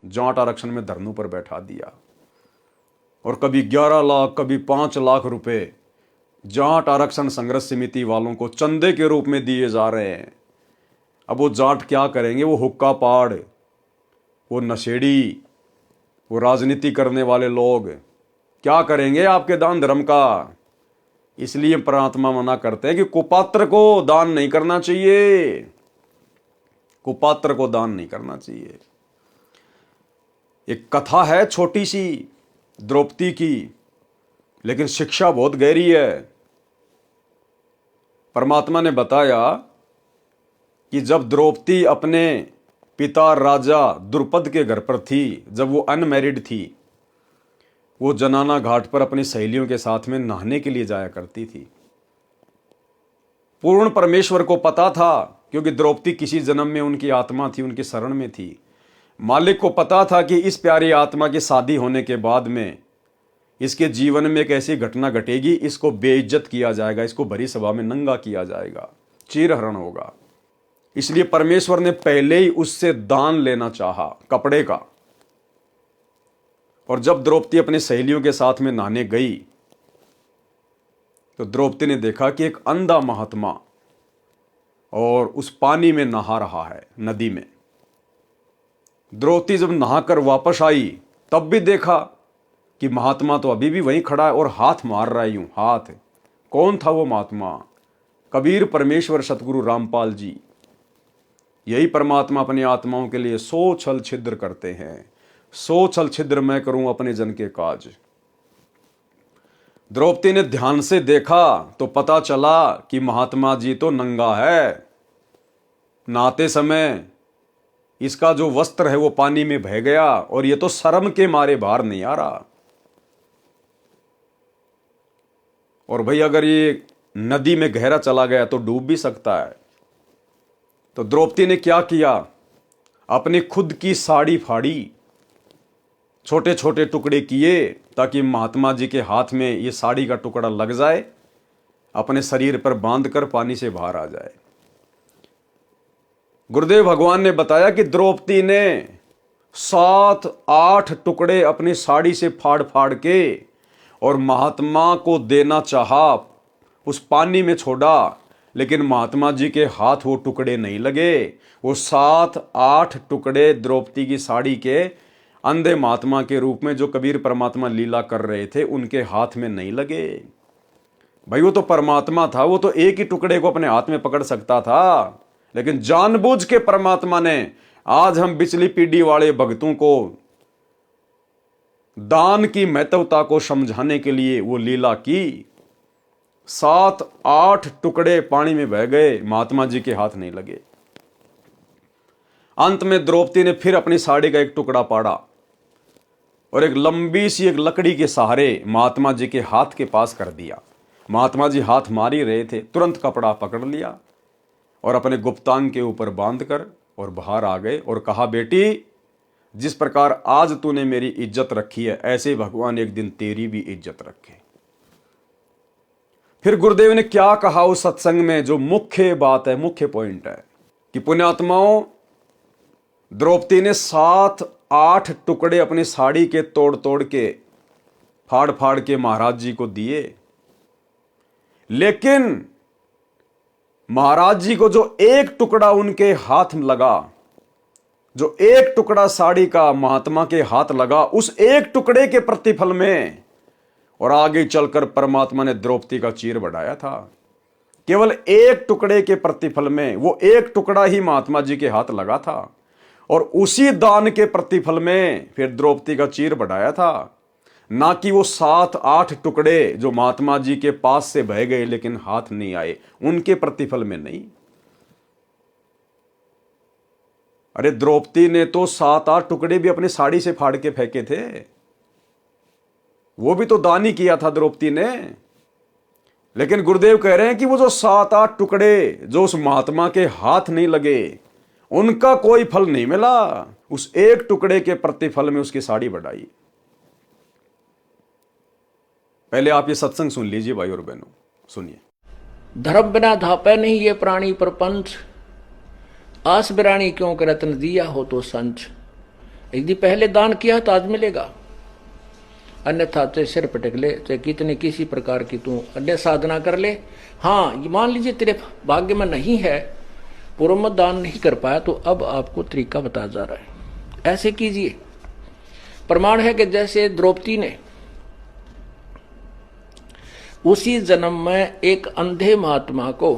जाट आरक्षण में धरनों पर बैठा दिया। और कभी 11 लाख, कभी 5 लाख रुपए जाट आरक्षण संघर्ष समिति वालों को चंदे के रूप में दिए जा रहे हैं। अब वो जाट क्या करेंगे? वो हुक्का पाड़, वो नशेड़ी, वो राजनीति करने वाले लोग क्या करेंगे आपके दान धर्म का? इसलिए परमात्मा मना करते हैं कि कुपात्र को दान नहीं करना चाहिए, कुपात्र को दान नहीं करना चाहिए। एक कथा है छोटी सी द्रौपदी की, लेकिन शिक्षा बहुत गहरी है। परमात्मा ने बताया कि जब द्रौपदी अपने पिता राजा द्रुपद के घर पर थी, जब वो अनमैरिड थी, वो जनाना घाट पर अपनी सहेलियों के साथ में नहाने के लिए जाया करती थी। पूर्ण परमेश्वर को पता था, क्योंकि द्रौपदी किसी जन्म में उनकी आत्मा थी, उनकी शरण में थी। मालिक को पता था कि इस प्यारी आत्मा की शादी होने के बाद में इसके जीवन में एक ऐसी घटना घटेगी, इसको बेइज्जत किया जाएगा, इसको भरी सभा में नंगा किया जाएगा, चीरहरण होगा। इसलिए परमेश्वर ने पहले ही उससे दान लेना चाहा, कपड़े का। और जब द्रौपदी अपने सहेलियों के साथ में नहाने गई तो द्रौपदी ने देखा कि एक अंधा महात्मा और उस पानी में नहा रहा है, नदी में। द्रौपदी जब नहाकर वापस आई तब भी देखा कि महात्मा तो अभी भी वहीं खड़ा है और हाथ मार रहा है यूं, हाथ। कौन था वो महात्मा? कबीर परमेश्वर सतगुरु रामपाल जी। यही परमात्मा अपनी आत्माओं के लिए 100 छल छिद्र करते हैं। 100 छल छिद्र मैं करूं अपने जन के काज। द्रौपदी ने ध्यान से देखा तो पता चला कि महात्मा जी तो नंगा है। नहाते समय इसका जो वस्त्र है वो पानी में बह गया और ये तो शर्म के मारे बाहर नहीं आ रहा। और भाई अगर ये नदी में गहरा चला गया तो डूब भी सकता है। तो द्रौपदी ने क्या किया? अपनी खुद की साड़ी फाड़ी, छोटे छोटे टुकड़े किए ताकि महात्मा जी के हाथ में ये साड़ी का टुकड़ा लग जाए, अपने शरीर पर बांधकर पानी से बाहर आ जाए। गुरुदेव भगवान ने बताया कि द्रौपदी ने 7-8 टुकड़े अपनी साड़ी से फाड़ फाड़ के और महात्मा को देना चाहा, उस पानी में छोड़ा, लेकिन महात्मा जी के हाथ वो टुकड़े नहीं लगे। वो 7-8 टुकड़े द्रौपदी की साड़ी के अंधे महात्मा के रूप में जो कबीर परमात्मा लीला कर रहे थे उनके हाथ में नहीं लगे। भाई वो तो परमात्मा था, वो तो एक ही टुकड़े को अपने हाथ में पकड़ सकता था, लेकिन जानबूझ के परमात्मा ने आज हम पिछली पीढ़ी वाले भक्तों को दान की महत्वता को समझाने के लिए वो लीला की। 7-8 टुकड़े पानी में बह गए, महात्मा जी के हाथ नहीं लगे। अंत में द्रौपदी ने फिर अपनी साड़ी का एक टुकड़ा पाड़ा और एक लंबी सी एक लकड़ी के सहारे महात्मा जी के हाथ के पास कर दिया। महात्मा जी हाथ मार ही रहे थे, तुरंत कपड़ा पकड़ लिया और अपने गुप्तांग के ऊपर बांधकर और बाहर आ गए और कहा, बेटी जिस प्रकार आज तूने मेरी इज्जत रखी है, ऐसे भगवान एक दिन तेरी भी इज्जत रखे। फिर गुरुदेव ने क्या कहा उस सत्संग में, जो मुख्य बात है, मुख्य पॉइंट है कि पुण्यात्माओं, द्रौपदी ने 7-8 टुकड़े अपनी साड़ी के तोड़ तोड़ के, फाड़ फाड़ के महाराज जी को दिए, लेकिन महाराज जी को जो एक टुकड़ा उनके हाथ लगा, जो एक टुकड़ा साड़ी का महात्मा के हाथ लगा, उस एक टुकड़े के प्रतिफल में और आगे चलकर परमात्मा ने द्रौपदी का चीर बढ़ाया था। केवल एक टुकड़े के प्रतिफल में, वो एक टुकड़ा ही महात्मा जी के हाथ लगा था और उसी दान के प्रतिफल में फिर द्रौपदी का चीर बढ़ाया था, ना कि वो 7-8 टुकड़े जो महात्मा जी के पास से बह गए लेकिन हाथ नहीं आए, उनके प्रतिफल में नहीं। अरे द्रौपदी ने तो 7-8 टुकड़े भी अपनी साड़ी से फाड़ के फेंके थे, वो भी तो दान ही किया था द्रौपदी ने। लेकिन गुरुदेव कह रहे हैं कि वो जो 7-8 टुकड़े जो उस महात्मा के हाथ नहीं लगे, उनका कोई फल नहीं मिला, उस एक टुकड़े के प्रतिफल में उसकी साड़ी बढ़ाई। पहले आप ये सत्संग सुन लीजिए भाई और बहनों, सुनिए। धर्म बिना धापे नहीं ये प्राणी प्रपंच, आस बिरानी क्यों करत न दिया हो तो संच। यदि पहले दान किया तो आज मिलेगा, अन्यथा चाहे सिर पटक ले, चाहे कितने किसी प्रकार की तू अन्य साधना कर ले। हाँ, ये मान लीजिए तेरे भाग्य में नहीं है, पूर्व में दान नहीं कर पाया, तो अब आपको तरीका बताया जा रहा है, ऐसे कीजिए। प्रमाण है कि जैसे द्रौपदी ने उसी जन्म में एक अंधे महात्मा को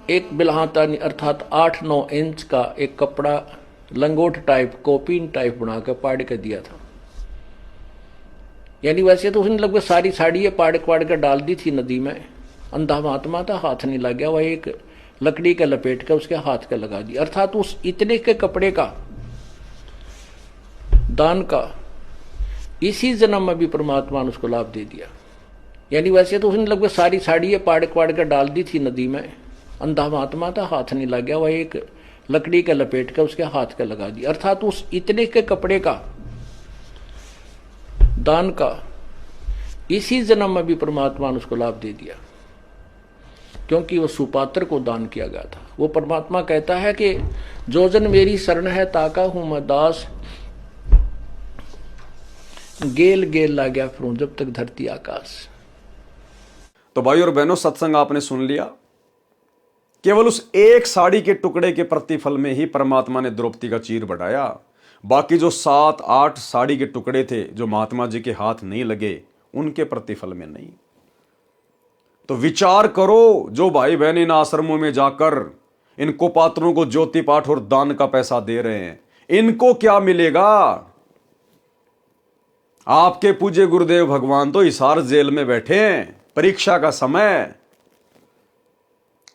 एक बिल्हाता अर्थात 8-9 इंच का एक कपड़ा लंगोट टाइप कोपीन टाइप बनाकर पाड़ कर दिया था। यानी वैसे तो उसने लगभग सारी साड़ी पाड़ कर डाल दी थी नदी में। अंधा महात्मा था, हाथ नहीं लग गया, वह एक लकड़ी का लपेट कर उसके हाथ का लगा दिया। अर्थात उस इतने के कपड़े का दान का इसी जन्म में भी परमात्मा ने उसको लाभ दे दिया। यानी वैसे तो उसने लगभग सारी साड़ी पाड़ कर डाल दी थी नदी में। अंधा महात्मा था, हाथ नहीं लग गया, वह एक लकड़ी का लपेट कर उसके हाथ का लगा दिया। अर्थात उस इतने के कपड़े का दान का इसी जन्म में भी परमात्मा ने उसको लाभ दे दिया, क्योंकि वो सुपात्र को दान किया गया था। वो परमात्मा कहता है कि जो जन मेरी शरण है ताका हूं मैं दास, गेल गेल ला गया फिरूं जब तक धरती आकाश। तो भाई और बहनों, सत्संग आपने सुन लिया। केवल उस एक साड़ी के टुकड़े के प्रतिफल में ही परमात्मा ने द्रौपदी का चीर बढ़ाया। बाकी जो 7-8 साड़ी के टुकड़े थे जो महात्मा जी के हाथ नहीं लगे, उनके प्रतिफल में नहीं। तो विचार करो, जो भाई बहन इन आश्रमों में जाकर इन कुपात्रों को ज्योति पाठ और दान का पैसा दे रहे हैं, इनको क्या मिलेगा? आपके पूज्य गुरुदेव भगवान तो हिसार जेल में बैठे हैं, परीक्षा का समय,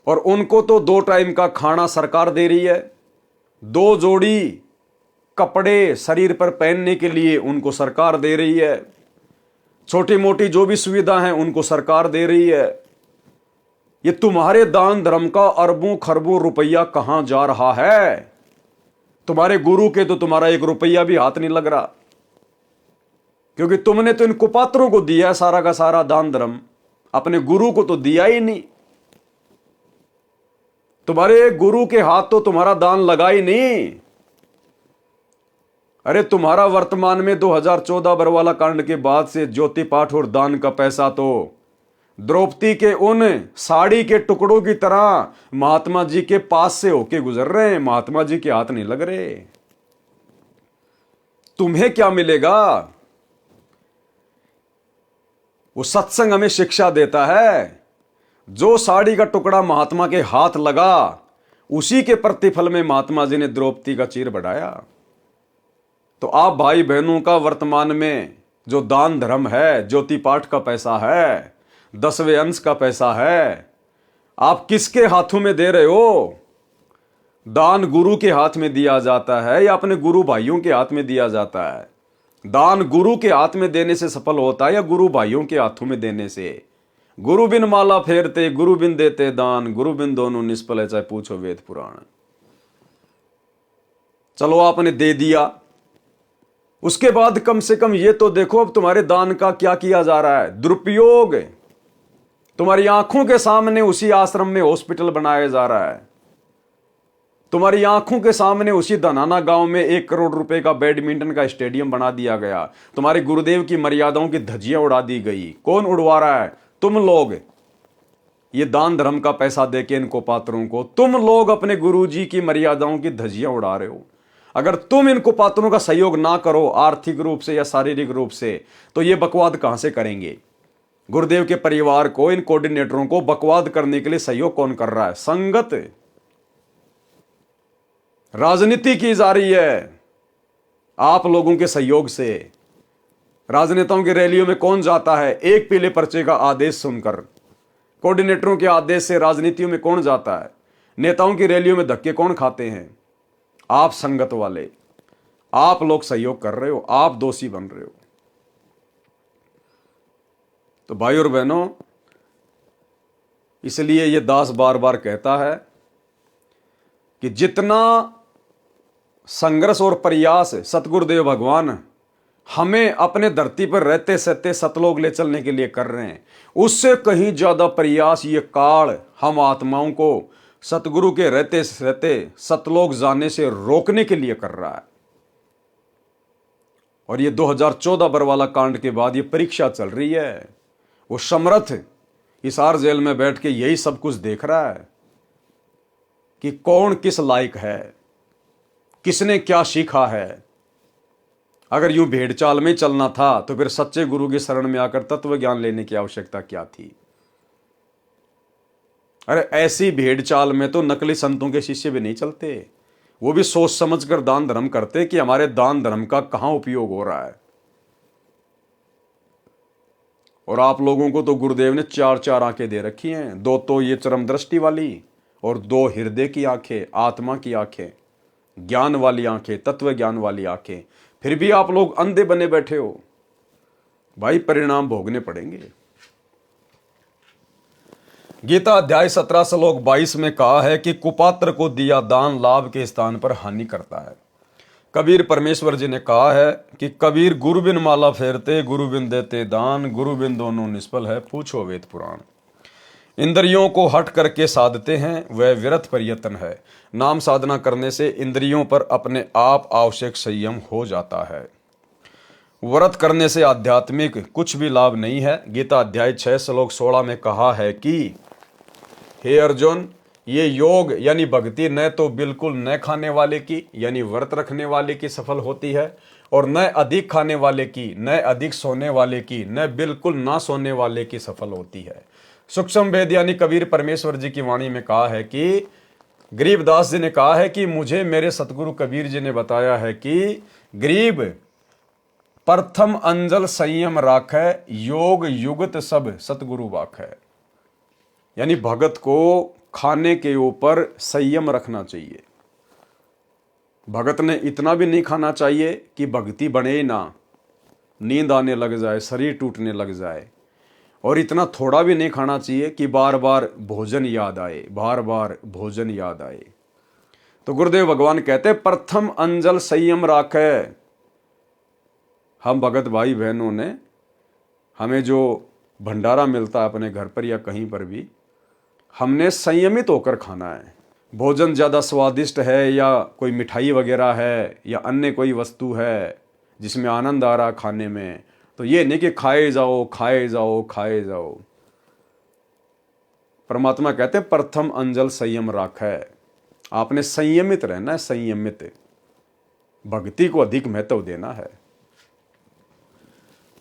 और उनको तो 2 टाइम का खाना सरकार दे रही है, 2 जोड़ी कपड़े शरीर पर पहनने के लिए उनको सरकार दे रही है, छोटी मोटी जो भी सुविधा है उनको सरकार दे रही है। ये तुम्हारे दान धर्म का अरबों खरबों रुपया कहां जा रहा है? तुम्हारे गुरु के तो तुम्हारा 1 रुपया भी हाथ नहीं लग रहा, क्योंकि तुमने तो इन कुपात्रों को दिया है सारा का सारा दान धर्म, अपने गुरु को तो दिया ही नहीं। तुम्हारे गुरु के हाथ तो तुम्हारा दान लगा ही नहीं। अरे तुम्हारा वर्तमान में 2014 बरवाला कांड के बाद से ज्योति पाठ और दान का पैसा तो द्रौपदी के उन साड़ी के टुकड़ों की तरह महात्मा जी के पास से होके गुजर रहे हैं, महात्मा जी के हाथ नहीं लग रहे। तुम्हें क्या मिलेगा? वो सत्संग हमें शिक्षा देता है, जो साड़ी का टुकड़ा महात्मा के हाथ लगा उसी के प्रतिफल में महात्मा जी ने द्रौपदी का चीर बढ़ाया। तो आप भाई बहनों का वर्तमान में जो दान धर्म है, ज्योति पाठ का पैसा है, 10वें अंश का पैसा है, आप किसके हाथों में दे रहे हो? दान गुरु के हाथ में दिया जाता है या अपने गुरु भाइयों के हाथ में दिया जाता है? दान गुरु के हाथ में देने से सफल होता है या गुरु भाइयों के हाथों में देने से? गुरु बिन माला फेरते, गुरु बिन देते दान, गुरु बिन दोनों निष्फल है, चाहे पूछो वेद पुराण। चलो आपने दे दिया, उसके बाद कम से कम ये तो देखो अब तुम्हारे दान का क्या किया जा रहा है, दुरुपयोग। तुम्हारी आंखों के सामने उसी आश्रम में हॉस्पिटल बनाया जा रहा है, तुम्हारी आंखों के सामने उसी धनाना गांव में 1 करोड़ रुपए का बैडमिंटन का स्टेडियम बना दिया गया, तुम्हारे गुरुदेव की मर्यादाओं की धज्जियां उड़ा दी गई। कौन उड़वा रहा है? तुम लोग। ये दान धर्म का पैसा देके इनको पात्रों को तुम लोग अपने गुरुजी की मर्यादाओं की धज्जियां उड़ा रहे हो। अगर तुम इनको पात्रों का सहयोग ना करो आर्थिक रूप से या शारीरिक रूप से, तो ये बकवाद कहां से करेंगे? गुरुदेव के परिवार को, इन कोऑर्डिनेटरों को बकवाद करने के लिए सहयोग कौन कर रहा है? संगत, राजनीति की जा रही है आप लोगों के सहयोग से। राजनेताओं की रैलियों में कौन जाता है एक पीले पर्चे का आदेश सुनकर? कोऑर्डिनेटरों के आदेश से राजनीतियों में कौन जाता है? नेताओं की रैलियों में धक्के कौन खाते हैं? आप संगत वाले, आप लोग सहयोग कर रहे हो, आप दोषी बन रहे हो। तो भाई और बहनों, इसलिए ये दास बार बार कहता है कि जितना संघर्ष और प्रयास सतगुरुदेव भगवान हमें अपने धरती पर रहते सहते सतलोक ले चलने के लिए कर रहे हैं, उससे कहीं ज्यादा प्रयास ये काल हम आत्माओं को सतगुरु के रहते रहते सतलोक जाने से रोकने के लिए कर रहा है। और ये 2014 बरवाला कांड के बाद ये परीक्षा चल रही है। वो समर्थ हिसार जेल में बैठ के यही सब कुछ देख रहा है कि कौन किस लायक है, किसने क्या सीखा है। अगर यूं भेड़ चाल में चलना था तो फिर सच्चे गुरु की शरण में आकर तत्व ज्ञान लेने की आवश्यकता क्या थी। अरे ऐसी भेड़ चाल में तो नकली संतों के शिष्य भी नहीं चलते। वो भी सोच समझ कर दान धर्म करते कि हमारे दान धर्म का कहां उपयोग हो रहा है। और आप लोगों को तो गुरुदेव ने 4-4 आंखें दे रखी हैं। 2 तो ये चरम दृष्टि वाली और 2 हृदय की आंखें, आत्मा की आंखें, ज्ञान वाली आंखें, तत्व ज्ञान वाली आंखें। फिर भी आप लोग अंधे बने बैठे हो। भाई परिणाम भोगने पड़ेंगे। गीता अध्याय 17 श्लोक 22 में कहा है कि कुपात्र को दिया दान लाभ के स्थान पर हानि करता है। कबीर परमेश्वर जी ने कहा है कि कबीर गुरु बिन माला फेरते, गुरु बिन देते दान, गुरु बिन दोनों निष्फल है, पूछो वेद पुराण। इंद्रियों को हट करके साधते हैं, वह व्यर्थ प्रयत्न है। नाम साधना करने से इंद्रियों पर अपने आप आवश्यक संयम हो जाता है। व्रत करने से आध्यात्मिक कुछ भी लाभ नहीं है। गीता अध्याय 6 श्लोक 16 में कहा है कि हे अर्जुन, ये योग यानी भक्ति न तो बिल्कुल न खाने वाले की यानी व्रत रखने वाले की सफल होती है, और न अधिक खाने वाले की, न अधिक सोने वाले की, न बिल्कुल ना सोने वाले की सफल होती है। सूक्ष्म भेद यानी कबीर परमेश्वर जी की वाणी में कहा है कि गरीबदास जी ने कहा है कि मुझे मेरे सतगुरु कबीर जी ने बताया है कि गरीब प्रथम अंजल संयम राखै, योग युगत सब सतगुरु वाखै। यानी भगत को खाने के ऊपर संयम रखना चाहिए। भगत ने इतना भी नहीं खाना चाहिए कि भक्ति बने ना, नींद आने लग जाए, शरीर टूटने लग जाए। और इतना थोड़ा भी नहीं खाना चाहिए कि बार बार भोजन याद आए, बार बार भोजन याद आए। तो गुरुदेव भगवान कहते प्रथम अंजल संयम राखे। हम भगत भाई बहनों ने, हमें जो भंडारा मिलता है अपने घर पर या कहीं पर भी, हमने संयमित होकर खाना है। भोजन ज़्यादा स्वादिष्ट है या कोई मिठाई वगैरह है या अन्य कोई वस्तु है जिसमें आनंद आ रहा खाने में, तो ये नहीं कि खाए जाओ खाए जाओ खाए जाओ। परमात्मा कहते हैं प्रथम अंजल संयम राखै। आपने संयमित रहना है, संयमित। भक्ति को अधिक महत्व देना है।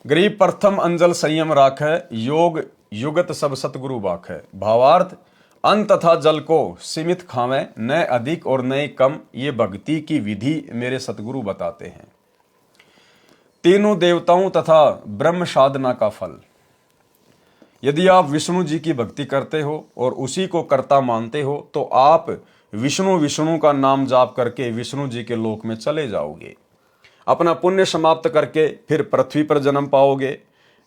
गरीब प्रथम अंजल संयम राखै, योग युगत सब सतगुरु बाखै। भावार्थ, अन्न तथा जल को सीमित खावें, न अधिक और न कम। ये भक्ति की विधि मेरे सतगुरु बताते हैं। तीनों देवताओं तथा ब्रह्म साधना का फल। यदि आप विष्णु जी की भक्ति करते हो और उसी को कर्ता मानते हो तो आप विष्णु विष्णु का नाम जाप करके विष्णु जी के लोक में चले जाओगे। अपना पुण्य समाप्त करके फिर पृथ्वी पर जन्म पाओगे।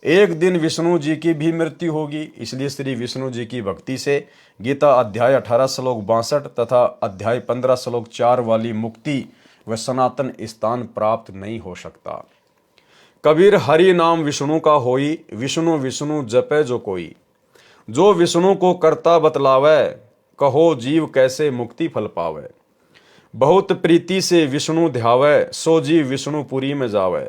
एक दिन विष्णु जी की भी मृत्यु होगी। इसलिए श्री विष्णु जी की भक्ति से गीता अध्याय 18 श्लोक 62 तथा अध्याय 15 श्लोक 4 वाली मुक्ति व सनातन स्थान प्राप्त नहीं हो सकता। कबीर हरि नाम विष्णु का होई, विष्णु विष्णु जपे जो कोई। जो विष्णु को कर्ता बतलावे, कहो जीव कैसे मुक्ति फल पावे। बहुत प्रीति से विष्णु ध्यावे, सो जीव विष्णुपुरी में जावे।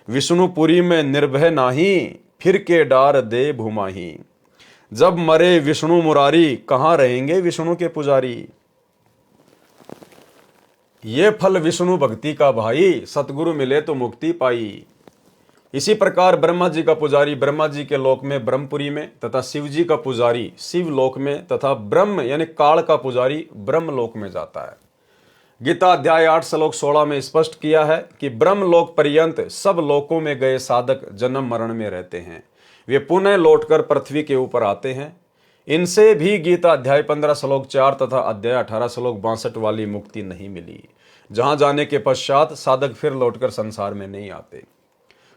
विष्णुपुरी में निर्भय नाही, फिर के डार दे भूमाही। जब मरे विष्णु मुरारी, कहाँ रहेंगे विष्णु के पुजारी। ये फल विष्णु भक्ति का भाई, सतगुरु मिले तो मुक्ति पाई। इसी प्रकार ब्रह्मा जी का पुजारी ब्रह्मा जी के लोक में ब्रह्मपुरी में तथा शिव जी का पुजारी शिव लोक में तथा ब्रह्म यानी काल का पुजारी ब्रह्म लोक में जाता है। गीता अध्याय 8 श्लोक 16 में स्पष्ट किया है कि ब्रह्म लोक पर्यंत सब लोकों में गए साधक जन्म मरण में रहते हैं। वे पुनः लौटकर पृथ्वी के ऊपर आते हैं। इनसे भी गीता अध्याय 15 श्लोक 4 तथा अध्याय 18 श्लोक 62 वाली मुक्ति नहीं मिली, जहां जाने के पश्चात साधक फिर लौटकर संसार में नहीं आते।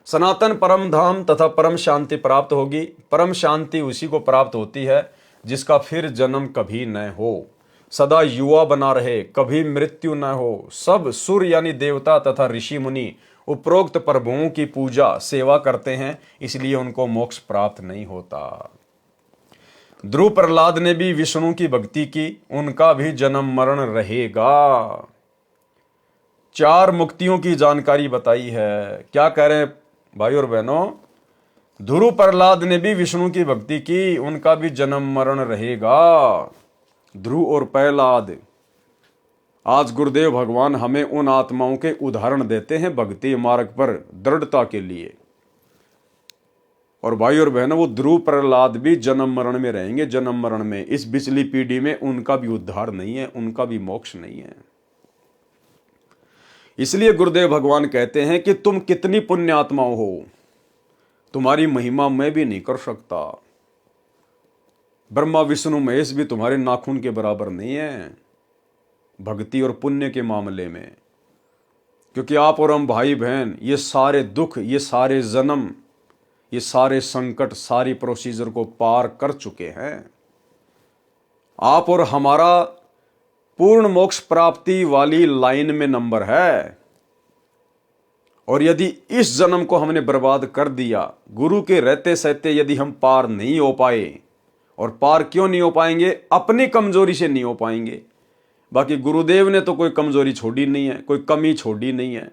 सनातन परम धाम तथा परम शांति प्राप्त होगी। परम शांति उसी को प्राप्त होती है जिसका फिर जन्म कभी न हो, सदा युवा बना रहे, कभी मृत्यु न हो। सब सुर यानी देवता तथा ऋषि मुनि उपरोक्त प्रभुओं की पूजा सेवा करते हैं, इसलिए उनको मोक्ष प्राप्त नहीं होता। ध्रुव प्रहलाद ने भी विष्णु की भक्ति की, उनका भी जन्म मरण रहेगा। 4 मुक्तियों की जानकारी बताई है। क्या कह रहे हैं भाई और बहनों? ध्रुव प्रहलाद ने भी विष्णु की भक्ति की, उनका भी जन्म मरण रहेगा। ध्रुव और प्रहलाद। आज गुरुदेव भगवान हमें उन आत्माओं के उदाहरण देते हैं भक्ति मार्ग पर दृढ़ता के लिए। और भाई और बहनों, वो ध्रुव प्रहलाद भी जन्म मरण में रहेंगे, जन्म मरण में। इस पिछली पीढ़ी में उनका भी उद्धार नहीं है, उनका भी मोक्ष नहीं है। इसलिए गुरुदेव भगवान कहते हैं कि तुम कितनी पुण्य आत्माओं हो, तुम्हारी महिमा मैं भी नहीं कर सकता। ब्रह्मा विष्णु महेश भी तुम्हारे नाखून के बराबर नहीं है भक्ति और पुण्य के मामले में। क्योंकि आप और हम भाई बहन ये सारे दुख, ये सारे जन्म, ये सारे संकट, सारी प्रोसीजर को पार कर चुके हैं। आप और हमारा पूर्ण मोक्ष प्राप्ति वाली लाइन में नंबर है। और यदि इस जन्म को हमने बर्बाद कर दिया, गुरु के रहते सहते यदि हम पार नहीं हो पाए, और पार क्यों नहीं हो पाएंगे? अपनी कमजोरी से नहीं हो पाएंगे। बाकी गुरुदेव ने तो कोई कमजोरी छोड़ी नहीं है, कोई कमी छोड़ी नहीं है।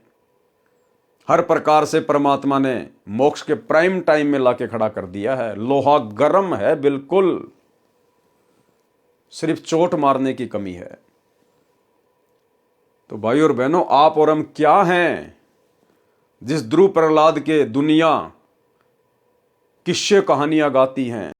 हर प्रकार से परमात्मा ने मोक्ष के प्राइम टाइम में लाके खड़ा कर दिया है। लोहा गर्म है बिल्कुल, सिर्फ चोट मारने की कमी है। तो भाई और बहनों, आप और हम क्या हैं जिस ध्रुव प्रहलाद के दुनिया किस्से कहानियां गाती हैं।